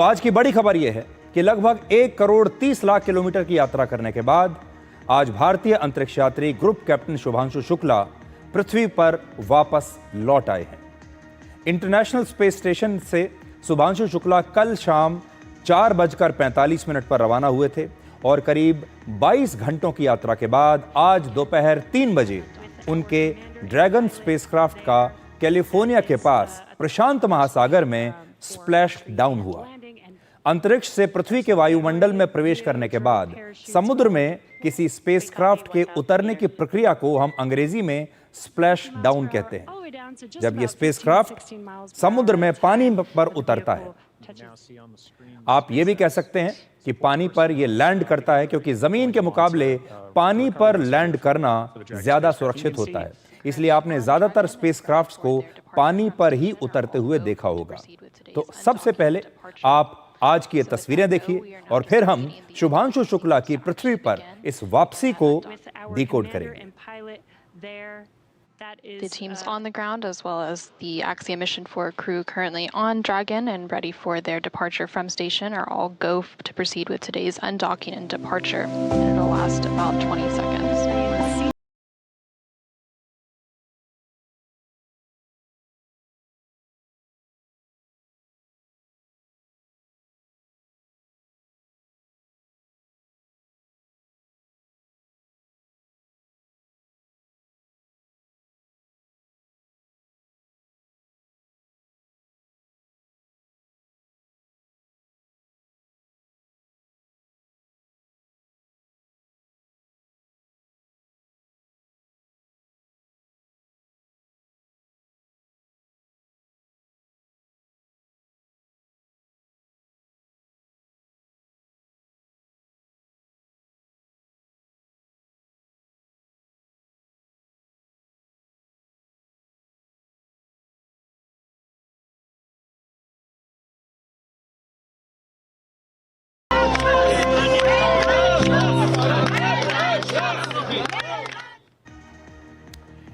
तो आज की बड़ी खबर यह है कि लगभग 1 करोड़ 30 लाख किलोमीटर की यात्रा करने के बाद आज भारतीय अंतरिक्ष यात्री ग्रुप कैप्टन शुभांशु शुक्ला पृथ्वी पर वापस लौट आए हैं। इंटरनेशनल स्पेस स्टेशन से शुभांशु शुक्ला कल शाम 4:45 पर रवाना हुए थे और करीब 22 घंटों की यात्रा के बाद आज दोपहर 3 बजे उनके ड्रैगन स्पेसक्राफ्ट का कैलिफोर्निया के पास प्रशांत महासागर में स्प्लैश डाउन हुआ। अंतरिक्ष से पृथ्वी के वायुमंडल में प्रवेश करने के बाद समुद्र में किसी स्पेसक्राफ्ट के उतरने की प्रक्रिया को हम अंग्रेजी में स्प्लैश डाउन कहते हैं। जब यह स्पेसक्राफ्ट समुद्र में पानी पर उतरता है, आप यह भी कह सकते हैं कि पानी पर यह लैंड करता है, क्योंकि जमीन के मुकाबले पानी पर लैंड करना ज्यादा सुरक्षित होता है। इसलिए आपने ज्यादातर स्पेसक्राफ्ट्स को पानी पर ही उतरते हुए देखा होगा। तो सबसे पहले आप आज की ये तस्वीरें देखिए और फिर हम शुभांशु शुक्ला की पृथ्वी पर इस वापसी को डिकोड करेंगे। The teams on the ground, as well as the Axia Mission 4 crew currently on Dragon and ready for their departure from station, are all go to proceed with today's undocking and departure. And it'll last about 20 seconds.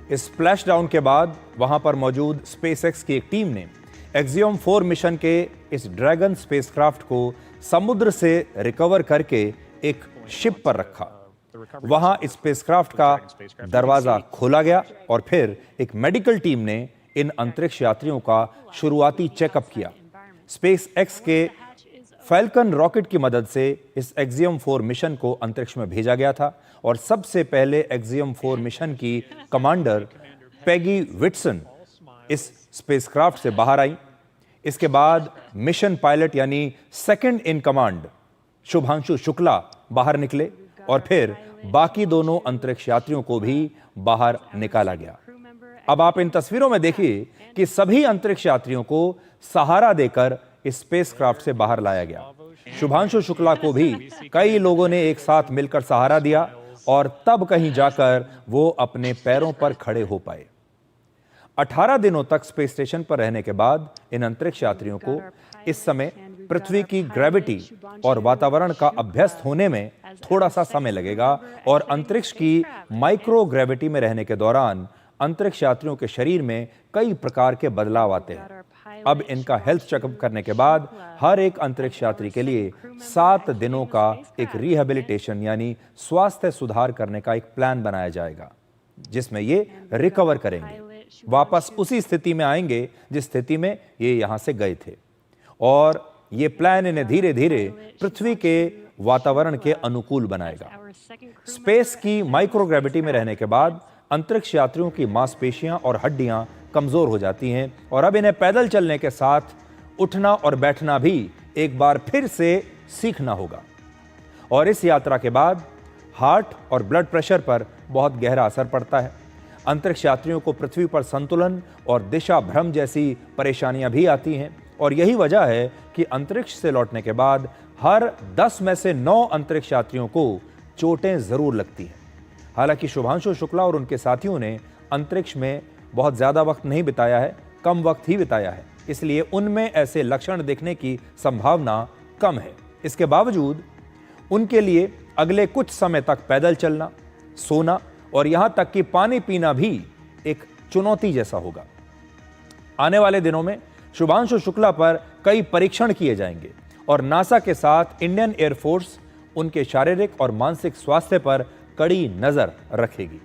इस splash down के बाद वहां पर मौजूद SpaceX की एक team ने axiom 4 mission के इस ड्रैगन स्पेसक्राफ्ट को समुद्र से रिकवर करके एक शिप पर रखा। वहां इस स्पेसक्राफ्ट का दरवाजा खोला गया और फिर एक मेडिकल टीम ने इन अंतरिक्ष यात्रियों का शुरुआती चेकअप किया। स्पेसएक्स के फैल्कन रॉकेट की मदद से इस एक्सियम 4 मिशन को अंतरिक्ष में भेजा गया था और सबसे पहले एक्सियम 4 मिशन की कमांडर पेगी विटसन इस स्पेसक्राफ्ट से बाहर आई। इसके बाद मिशन पायलट यानी second in command Shubhanshu Shukla बाहर निकले और फिर बाकी दोनों अंतरिक्ष यात्रियों को भी बाहर निकाला गया। अब आप इन तस्वीरों में देखिए कि सभी अंतरिक्ष यात्रियों को सहारा देकर इस स्पेसक्राफ्ट से बाहर लाया गया। शुभांशु शुक्ला को भी कई लोगों ने एक साथ मिलकर सहारा दिया और तब कहीं जाकर वो अपने पैरों पर खड़े हो पाए। 18 दिनों तक स्पेस स्टेशन पर रहने के बाद इन अंतरिक्ष यात्रियों को इस समय पृथ्वी की ग्रेविटी और वातावरण का अभ्यस्त होने में थोड़ा सा समय लगेगा और अंतरिक्ष की माइक्रो ग्रेविटी में रहने के दौरान अंतरिक्ष यात्रियों के शरीर में कई प्रकार के बदलाव आते हैं। अब इनका हेल्थ चेकअप करने के बाद हर एक अंतरिक्ष यात्री के लिए 7 दिनों का एक रिहेबिलिटेशन यानी स्वास्थ्य सुधार करने का एक प्लान बनाया जाएगा, जिसमें ये रिकवर करेंगे, वापस उसी स्थिति में आएंगे जिस स्थिति में ये यहां से गए थे। और ये प्लान इन्हें धीरे धीरे पृथ्वी के वातावरण के अनुकूल बनाएगा। स्पेस की माइक्रोग्रेविटी में रहने के बाद अंतरिक्ष यात्रियों की मांसपेशियां और हड्डियां कमजोर हो जाती हैं और अब इन्हें पैदल चलने के साथ उठना और बैठना भी एक बार फिर से सीखना होगा। और इस यात्रा के बाद हार्ट और ब्लड प्रेशर पर बहुत गहरा असर पड़ता है। अंतरिक्ष यात्रियों को पृथ्वी पर संतुलन और दिशा भ्रम जैसी परेशानियां भी आती हैं और यही वजह है कि अंतरिक्ष से लौटने के बाद हर 10 में से 9 अंतरिक्ष यात्रियों को चोटें जरूर लगती हैं। हालांकि शुभांशु शुक्ला और उनके साथियों ने अंतरिक्ष में बहुत ज्यादा वक्त नहीं बिताया है, कम वक्त ही बिताया है, इसलिए उनमें ऐसे लक्षण देखने की संभावना कम है। इसके बावजूद उनके लिए अगले कुछ समय तक पैदल चलना, सोना और यहां तक कि पानी पीना भी एक चुनौती जैसा होगा। आने वाले दिनों में शुभांशु शुक्ला पर कई परीक्षण किए जाएंगे और नासा के साथ इंडियन एयरफोर्स उनके शारीरिक और मानसिक स्वास्थ्य पर कड़ी नजर रखेगी।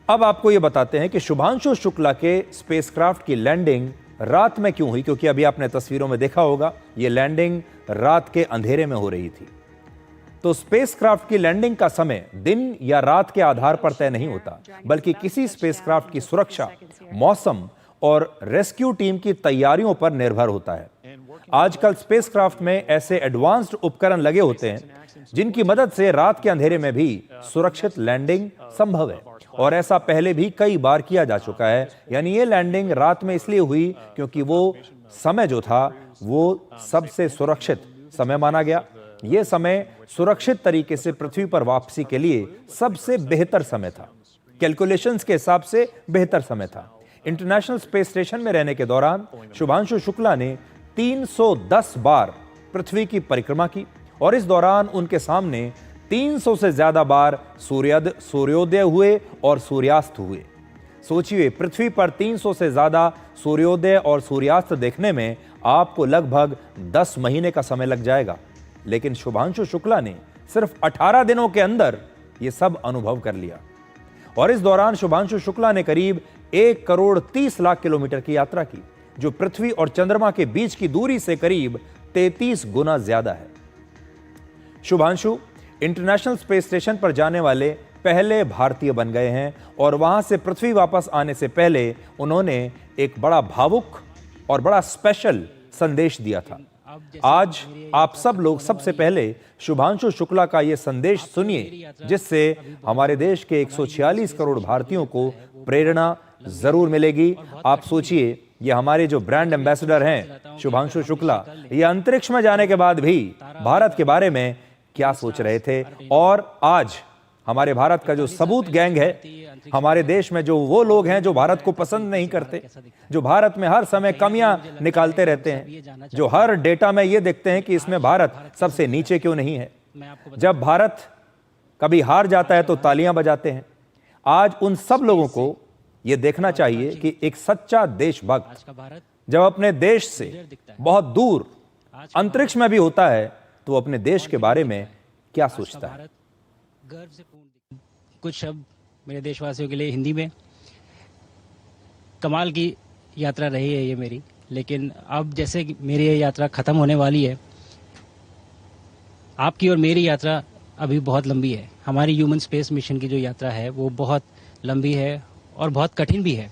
अब आपको यह बताते हैं कि शुभांशु शुक्ला के स्पेसक्राफ्ट की लैंडिंग रात में क्यों हुई, क्योंकि अभी आपने तस्वीरों में देखा होगा यह लैंडिंग रात के अंधेरे में हो रही थी। तो स्पेसक्राफ्ट की लैंडिंग का समय दिन या रात के आधार पर तय नहीं होता, बल्कि किसी स्पेसक्राफ्ट की सुरक्षा, मौसम और रेस्क्यू टीम की तैयारियों पर निर्भर होता है। आजकल स्पेसक्राफ्ट में ऐसे एडवांस्ड उपकरण लगे होते हैं जिनकी मदद से रात के अंधेरे में भी सुरक्षित लैंडिंग संभव है, और ऐसा पहले भी कई बार किया जा चुका है। यानी ये लैंडिंग रात में इसलिए हुई क्योंकि वो समय जो था वो सबसे सुरक्षित समय माना गया। ये समय सुरक्षित तरीके से पृथ्वी पर वापसी के लिए सबसे बेहतर समय था, कैलकुलेशंस के हिसाब से बेहतर समय था। इंटरनेशनल स्पेस स्टेशन में रहने के दौरान शुभांशु शुक्ला ने 310 बार पृथ्वी की परिक्रमा की, और इस दौरान उनके सामने 300 से ज्यादा बार सूर्योदय हुए और सूर्यास्त हुए। सोचिए, पृथ्वी पर 300 से ज्यादा सूर्योदय और सूर्यास्त देखने में आपको लगभग 10 महीने का समय लग जाएगा, लेकिन शुभांशु शुक्ला ने सिर्फ 18 दिनों के अंदर यह सब अनुभव कर लिया। और इस दौरान शुभांशु शुक्ला ने करीब 1 करोड़ 30 लाख किलोमीटर की यात्रा की, जो पृथ्वी और चंद्रमा के बीच की दूरी से करीब 33 गुना ज्यादा है। शुभांशु इंटरनेशनल स्पेस स्टेशन पर जाने वाले पहले भारतीय बन गए हैं, और वहां से पृथ्वी वापस आने से पहले उन्होंने एक बड़ा भावुक और बड़ा स्पेशल संदेश दिया था। आज आप सब लोग सबसे पहले शुभांशु शुक्ला का यह संदेश सुनिए, जिससे हमारे देश के 146 करोड़ भारतीयों को प्रेरणा जरूर मिलेगी। आप सोचिए, ये हमारे जो ब्रांड एम्बेसडर हैं शुभांशु शुक्ला, ये अंतरिक्ष में जाने के बाद भी भारत के बारे में क्या सोच रहे थे, और आज हमारे भारत का जो सबूत गैंग है, हमारे देश में जो वो लोग हैं जो भारत को पसंद नहीं करते, जो भारत में हर समय कमियां निकालते रहते हैं, जो हर डेटा में ये देखते हैं कि इसमें भारत सबसे नीचे क्यों नहीं है, जब भारत कभी हार जाता है तो तालियां बजाते हैं। आज उन सब लोगों को यह देखना चाहिए कि एक सच्चा देशभक्त जब अपने देश से बहुत दूर अंतरिक्ष में भी होता है तो वो अपने देश के बारे में क्या सोचता है। गर्व से पूर्ण कुछ शब्द मेरे देशवासियों के लिए हिंदी में। कमाल की यात्रा रही है ये मेरी, लेकिन अब जैसे कि मेरी ये यात्रा खत्म होने वाली है, आपकी और मेरी यात्रा अभी बहुत लंबी है। हमारी ह्यूमन स्पेस मिशन की जो यात्रा है वो बहुत लंबी है और बहुत कठिन भी है,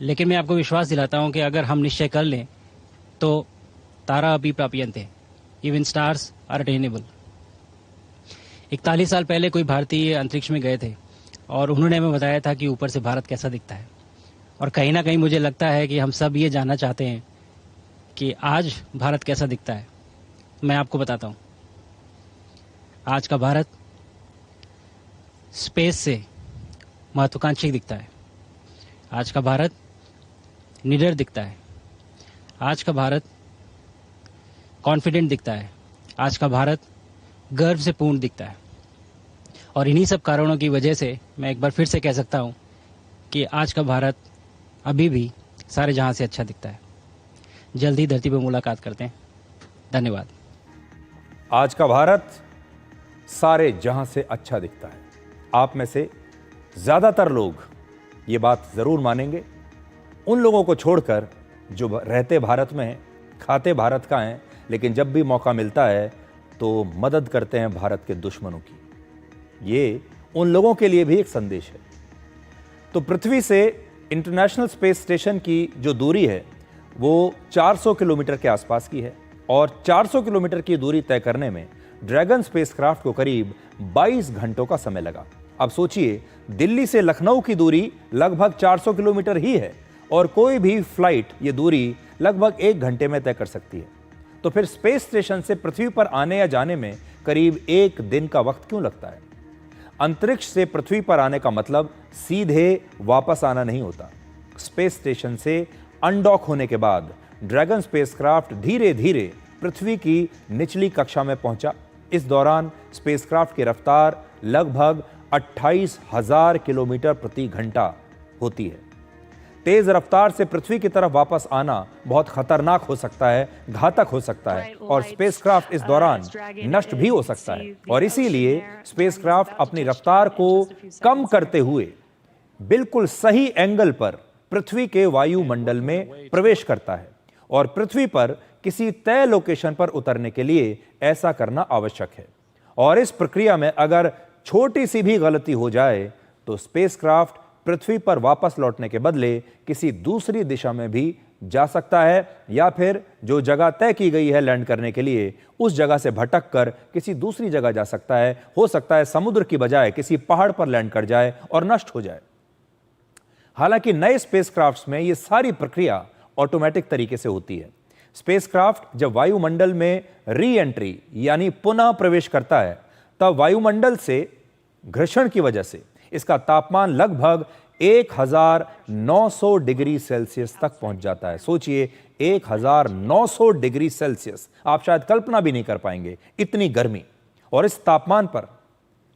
लेकिन मैं आपको विश्वास दिलाता हूं कि अगर हम निश्चय कर लें तो तारा अभी प्राप्यन्ते, इवन स्टार्स आर अटेनेबल। 41 साल पहले कोई भारतीय अंतरिक्ष में गए थे और उन्होंने हमें बताया था कि ऊपर से भारत कैसा दिखता है, और कहीं ना कहीं मुझे लगता है कि हम सब ये जानना चाहते हैं कि आज भारत कैसा दिखता है। मैं आपको बताता हूं, आज का भारत स्पेस से महत्वाकांक्षी दिखता है। आज का भारत निडर दिखता है। आज का भारत कॉन्फिडेंट दिखता है। आज का भारत गर्व से पूर्ण दिखता है। और इन्हीं सब कारणों की वजह से मैं एक बार फिर से कह सकता हूं कि आज का भारत अभी भी सारे जहां से अच्छा दिखता है। जल्दी धरती पर मुलाकात करते हैं। धन्यवाद। आज का भारत सारे जहां से अच्छा दिखता है। आप में से ज्यादातर लोग ये बात जरूर मानेंगे, उन लोगों को छोड़कर जो रहते भारत में हैं, खाते भारत का हैं, लेकिन जब भी मौका मिलता है तो मदद करते हैं भारत के दुश्मनों की। ये उन लोगों के लिए भी एक संदेश है। तो पृथ्वी से इंटरनेशनल स्पेस स्टेशन की जो दूरी है वो 400 किलोमीटर के आसपास की है, और 400 किलोमीटर की दूरी तय करने में ड्रैगन स्पेसक्राफ्ट को करीब 22 घंटों का समय लगा। अब सोचिए, दिल्ली से लखनऊ की दूरी लगभग 400 किलोमीटर ही है, और कोई भी फ्लाइट ये दूरी लगभग 1 घंटे में तय कर सकती है। तो फिर स्पेस स्टेशन से पृथ्वी पर आने या जाने में करीब 1 दिन का वक्त क्यों लगता है? अंतरिक्ष से पृथ्वी पर आने का मतलब सीधे वापस आना नहीं होता। स्पेस स्टेशन से अनडॉक होने के बाद ड्रैगन स्पेसक्राफ्ट धीरे धीरे पृथ्वी की निचली कक्षा में पहुंचा। इस दौरान स्पेसक्राफ्ट की रफ्तार लगभग 28,000 किलोमीटर प्रति घंटा होती है। तेज रफ्तार से पृथ्वी की तरफ वापस आना बहुत खतरनाक हो सकता है, घातक हो सकता है और स्पेसक्राफ्ट इस दौरान नष्ट भी हो सकता है। और इसीलिए स्पेसक्राफ्ट अपनी रफ्तार को कम करते हुए बिल्कुल एंगल एंगल पर पृथ्वी के वायुमंडल में प्रवेश करता है और पृथ्वी पर किसी तय लोकेशन पर उतरने के लिए ऐसा करना आवश्यक है। और इस प्रक्रिया में अगर छोटी सी भी गलती हो जाए तो स्पेसक्राफ्ट पृथ्वी पर वापस लौटने के बदले किसी दूसरी दिशा में भी जा सकता है या फिर जो जगह तय की गई है लैंड करने के लिए उस जगह से भटक कर किसी दूसरी जगह जा सकता है। हो सकता है समुद्र की बजाय किसी पहाड़ पर लैंड कर जाए और नष्ट हो जाए। हालांकि नए स्पेसक्राफ्ट्स में यह सारी प्रक्रिया ऑटोमेटिक तरीके से होती है। स्पेसक्राफ्ट जब वायुमंडल में री एंट्री यानी पुनः प्रवेश करता है तब वायुमंडल से घर्षण की वजह से इसका तापमान लगभग 1900 डिग्री सेल्सियस तक पहुंच जाता है। सोचिए 1900 डिग्री सेल्सियस, आप शायद कल्पना भी नहीं कर पाएंगे इतनी गर्मी। और इस तापमान पर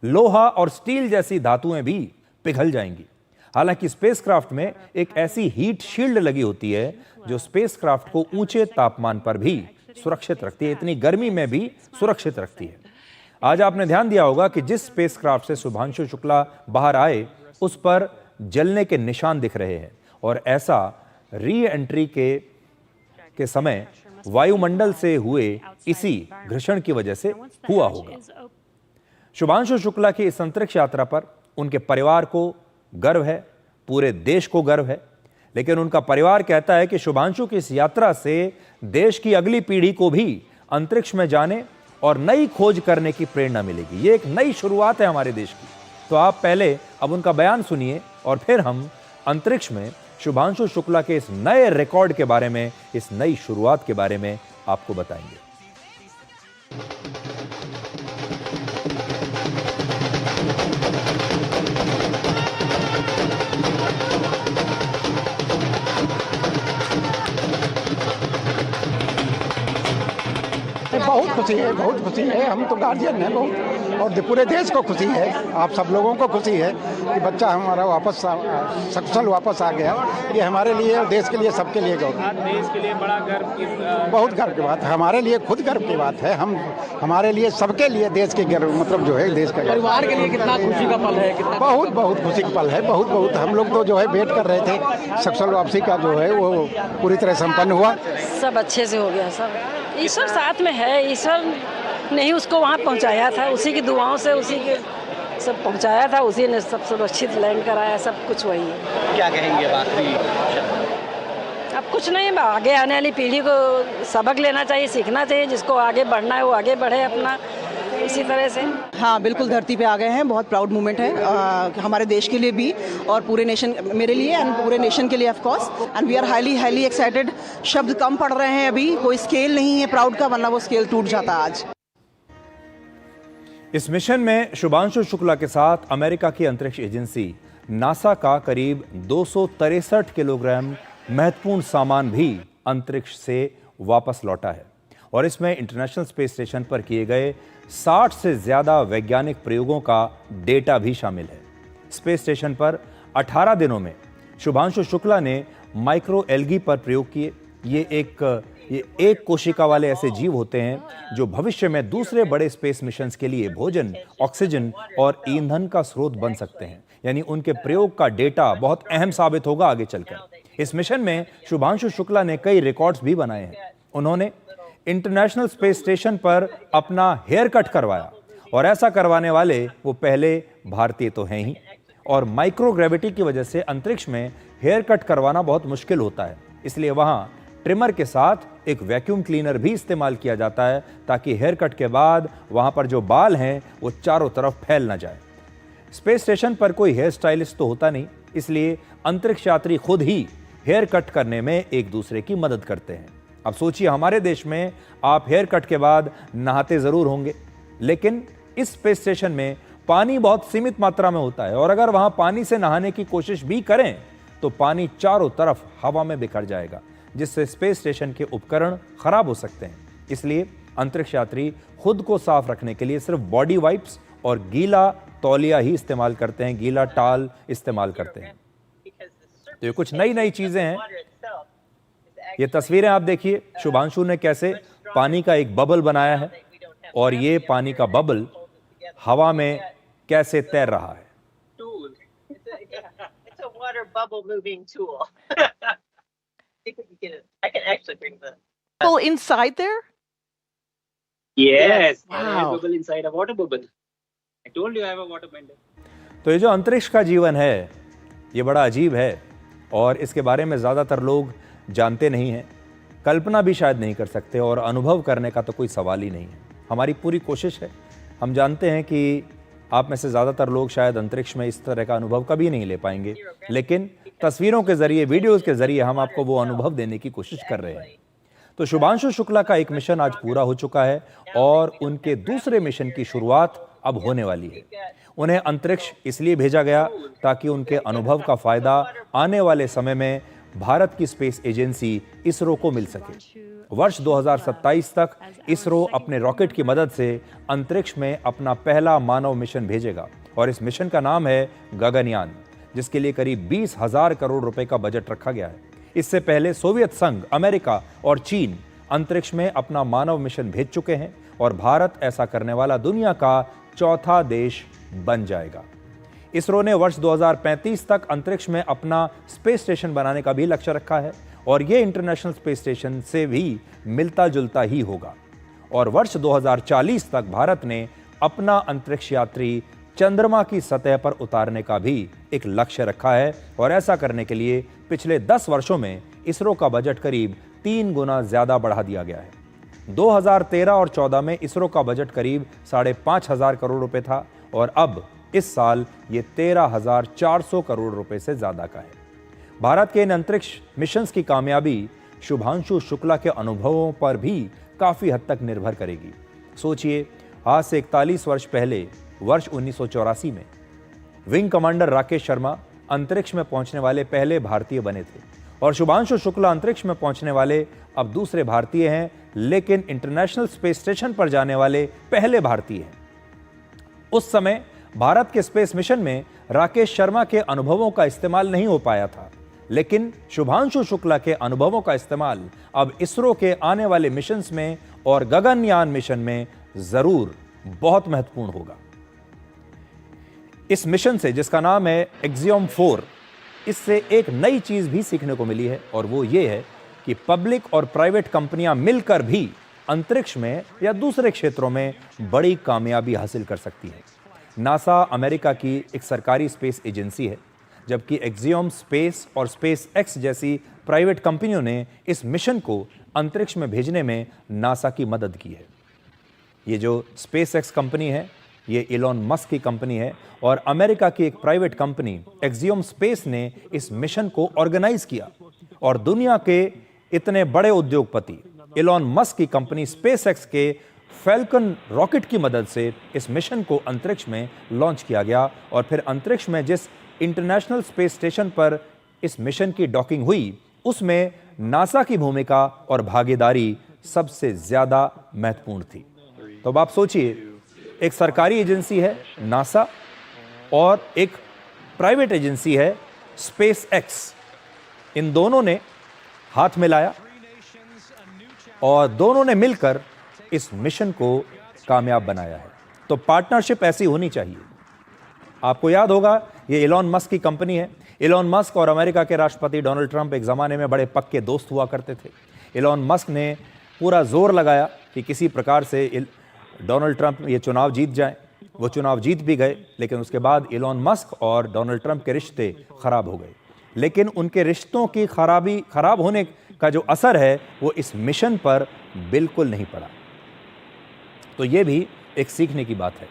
लोहा और स्टील जैसी धातुएं भी पिघल जाएंगी। हालांकि स्पेसक्राफ्ट में एक ऐसी हीट शील्ड लगी होती है जो स्पेसक्राफ्ट को ऊंचे तापमान पर भी सुरक्षित रखती है, इतनी गर्मी में भी सुरक्षित रखती है। आज आपने ध्यान दिया होगा कि जिस स्पेसक्राफ्ट से शुभांशु शुक्ला बाहर आए उस पर जलने के निशान दिख रहे हैं और ऐसा री एंट्री के समय वायुमंडल से हुए इसी घर्षण की वजह से हुआ होगा। शुभांशु शुक्ला की इस अंतरिक्ष यात्रा पर उनके परिवार को गर्व है, पूरे देश को गर्व है, लेकिन उनका परिवार कहता है कि शुभांशु की इस यात्रा से देश की अगली पीढ़ी को भी अंतरिक्ष में जाने और नई खोज करने की प्रेरणा मिलेगी। ये एक नई शुरुआत है हमारे देश की। तो आप पहले अब उनका बयान सुनिए और फिर हम अंतरिक्ष में शुभांशु शुक्ला के इस नए रिकॉर्ड के बारे में, इस नई शुरुआत के बारे में आपको बताएंगे। बहुत खुशी है। हम तो गार्जियन हैं बहुत, और पूरे देश को खुशी है, आप सब लोगों को खुशी है कि बच्चा हमारा वापस सकुशल वापस आ गया। ये हमारे लिए और देश के लिए, सबके लिए देश के लिए बड़ा गर्व की बहुत गर्व की बात है। हमारे लिए खुद गर्व की बात है, हमारे लिए, सबके लिए देश के गर्व, मतलब जो है देश का परिवार के लिए कितना खुशी का पल है, कितना बहुत खुशी का पल है। बहुत हम लोग तो जो है वेट कर रहे थे, सकुशल वापसी का जो है वो पूरी तरह संपन्न हुआ। सब अच्छे से हो गया। सब ईश्वर साथ में है, ईश्वर ने ही उसको वहाँ पहुँचाया था, उसी की दुआओं से उसी के सब पहुँचाया था, उसी ने सब सुरक्षित लैंड कराया, सब कुछ वही है। क्या कहेंगे आखिरी? अब कुछ नहीं, आगे आने वाली पीढ़ी को सबक लेना चाहिए, सीखना चाहिए, जिसको आगे बढ़ना है वो आगे बढ़े अपना इसी तरह से। हाँ बिल्कुल, धरती पे आ गए हैं, बहुत प्राउड मोमेंट है हमारे देश के लिए भी और पूरे नेशन, मेरे लिए एंड पूरे नेशन के लिए of course, and we are highly excited. शब्द कम पड़ रहे हैं, अभी कोई स्केल नहीं है प्राउड का, वरना वो स्केल टूट जाता आज। इस मिशन में शुभांशु शुक्ला के साथ अमेरिका की अंतरिक्ष एजेंसी नासा का करीब 263 किलोग्राम महत्वपूर्ण सामान भी अंतरिक्ष से वापस लौटा है और इसमें इंटरनेशनल स्पेस स्टेशन पर किए गए 60 से ज्यादा वैज्ञानिक प्रयोगों का डेटा भी शामिल है। स्पेस स्टेशन पर 18 दिनों में शुभांशु शुक्ला ने माइक्रो एल्गी पर प्रयोग किए। ये एक कोशिका वाले ऐसे जीव होते हैं जो भविष्य में दूसरे बड़े स्पेस मिशंस के लिए भोजन, ऑक्सीजन और ईंधन का स्रोत बन सकते हैं। यानी उनके प्रयोग का डेटा बहुत अहम साबित होगा आगे चलकर। इस मिशन में शुभांशु शुक्ला ने कई रिकॉर्ड्स भी बनाए हैं। उन्होंने इंटरनेशनल स्पेस स्टेशन पर अपना हेयर कट करवाया और ऐसा करवाने वाले वो पहले भारतीय तो हैं ही, और माइक्रोग्रेविटी की वजह से अंतरिक्ष में हेयर कट करवाना बहुत मुश्किल होता है, इसलिए वहां ट्रिमर के साथ एक वैक्यूम क्लीनर भी इस्तेमाल किया जाता है ताकि हेयर कट के बाद वहां पर जो बाल हैं वो चारों तरफ फैल ना जाए। स्पेस स्टेशन पर कोई हेयर स्टाइलिस्ट तो होता नहीं, इसलिए अंतरिक्ष यात्री खुद ही हेयर कट करने में एक दूसरे की मदद करते हैं। अब सोचिए, हमारे देश में आप हेयर कट के बाद नहाते जरूर होंगे, लेकिन इस स्पेस स्टेशन में पानी बहुत सीमित मात्रा में होता है और अगर वहां पानी से नहाने की कोशिश भी करें तो पानी चारों तरफ हवा में बिखर जाएगा, जिससे स्पेस स्टेशन के उपकरण खराब हो सकते हैं। इसलिए अंतरिक्ष यात्री खुद को साफ रखने के लिए सिर्फ बॉडी वाइप्स और गीला तौलिया ही इस्तेमाल करते हैं, गीला टाल इस्तेमाल करते हैं। तो ये कुछ नई नई चीजें हैं। ये तस्वीरें आप देखिए, शुभांशु ने कैसे पानी का एक बबल बनाया है और ये पानी का बबल हवा में कैसे तैर रहा है। It's a water bubble moving tool. I can actually bring the People inside there? Yes. Wow. Air bubble inside a water bubble. I told you I have a water bender. तो ये जो अंतरिक्ष का जीवन है ये बड़ा अजीब है और इसके बारे में ज़्यादातर लोग जानते नहीं हैं, कल्पना भी शायद नहीं कर सकते और अनुभव करने का तो कोई सवाल ही नहीं है। हमारी पूरी कोशिश है, हम जानते हैं कि आप में से ज़्यादातर लोग शायद अंतरिक्ष में इस तरह का अनुभव कभी नहीं ले पाएंगे, लेकिन तस्वीरों के ज़रिए, वीडियोज़ के ज़रिए हम आपको वो अनुभव देने की कोशिश कर रहे हैं। तो शुभांशु शुक्ला का एक मिशन आज पूरा हो चुका है और उनके दूसरे मिशन की शुरुआत अब होने वाली है। उन्हें अंतरिक्ष इसलिए भेजा गया ताकि उनके अनुभव का फायदा आने वाले समय में भारत की स्पेस एजेंसी इसरो को मिल सके। वर्ष 2027 तक इसरो अपने रॉकेट की मदद से अंतरिक्ष में अपना पहला मानव मिशन भेजेगा और इस मिशन का नाम है गगनयान, जिसके लिए करीब 20,000 करोड़ रुपए का बजट रखा गया है। इससे पहले सोवियत संघ, अमेरिका और चीन अंतरिक्ष में अपना मानव मिशन भेज चुके हैं और भारत ऐसा करने वाला दुनिया का चौथा देश बन जाएगा। इसरो ने वर्ष 2035 तक अंतरिक्ष में अपना स्पेस स्टेशन बनाने का भी लक्ष्य रखा है और यह इंटरनेशनल स्पेस स्टेशन से भी मिलता जुलता ही होगा। और वर्ष 2040 तक भारत ने अपना अंतरिक्ष यात्री चंद्रमा की सतह पर उतारने का भी एक लक्ष्य रखा है और ऐसा करने के लिए पिछले 10 वर्षों में इसरो का बजट करीब 3 गुना ज्यादा बढ़ा दिया गया है। 2013 और 14 में इसरो का बजट करीब 5,500 करोड़ रुपए था और अब इस साल ये 13,400 करोड़ रुपए से ज्यादा का है। भारत के इन अंतरिक्ष मिशंस की कामयाबी शुभांशु शुक्ला के अनुभवों पर भी काफी हद तक निर्भर करेगी। सोचिए, आज से 41 वर्ष पहले वर्ष 1984 में विंग कमांडर राकेश शर्मा अंतरिक्ष में पहुंचने वाले पहले भारतीय बने थे और शुभांशु शुक्ला अंतरिक्ष में पहुंचने वाले अब दूसरे भारतीय हैं, लेकिन इंटरनेशनल स्पेस स्टेशन पर जाने वाले पहले भारतीय हैं। उस समय भारत के स्पेस मिशन में राकेश शर्मा के अनुभवों का इस्तेमाल नहीं हो पाया था, लेकिन शुभांशु शुक्ला के अनुभवों का इस्तेमाल अब इसरो के आने वाले मिशंस में और गगनयान मिशन में जरूर बहुत महत्वपूर्ण होगा। इस मिशन से, जिसका नाम है एक्सियोम 4, इससे एक नई चीज भी सीखने को मिली है और वो ये है कि पब्लिक और प्राइवेट कंपनियां मिलकर भी अंतरिक्ष में या दूसरे क्षेत्रों में बड़ी कामयाबी हासिल कर सकती है। नासा अमेरिका की एक सरकारी स्पेस एजेंसी है, जबकि एक्सियोम स्पेस और स्पेस एक्स जैसी प्राइवेट कंपनियों ने इस मिशन को अंतरिक्ष में भेजने में नासा की मदद की है। ये जो स्पेस एक्स कंपनी है ये इलॉन मस्क की कंपनी है और अमेरिका की एक प्राइवेट कंपनी एक्सियोम स्पेस ने इस मिशन को ऑर्गेनाइज किया और दुनिया के इतने बड़े उद्योगपति इलॉन मस्क की कंपनी स्पेस एक्स के फैल्कन रॉकेट की मदद से इस मिशन को अंतरिक्ष में लॉन्च किया गया और फिर अंतरिक्ष में जिस इंटरनेशनल स्पेस स्टेशन पर इस मिशन की डॉकिंग हुई उसमें नासा की भूमिका और भागीदारी सबसे ज्यादा महत्वपूर्ण थी। तो अब आप सोचिए, एक सरकारी एजेंसी है नासा और एक प्राइवेट एजेंसी है स्पेस एक्स, इन दोनों ने हाथ मिलाया और दोनों ने मिलकर इस मिशन को कामयाब बनाया है। तो पार्टनरशिप ऐसी होनी चाहिए। आपको याद होगा ये इलॉन मस्क की कंपनी है। इलॉन मस्क और अमेरिका के राष्ट्रपति डोनाल्ड ट्रंप एक ज़माने में बड़े पक्के दोस्त हुआ करते थे। इलॉन मस्क ने पूरा जोर लगाया कि किसी प्रकार से डोनाल्ड ट्रंप ये चुनाव जीत जाए। वो चुनाव जीत भी गए, लेकिन उसके बाद इलॉन मस्क और डोनाल्ड ट्रंप के रिश्ते खराब हो गए। लेकिन उनके रिश्तों की खराब होने का जो असर है वो इस मिशन पर बिल्कुल नहीं पड़ा। तो ये भी एक सीखने की बात है।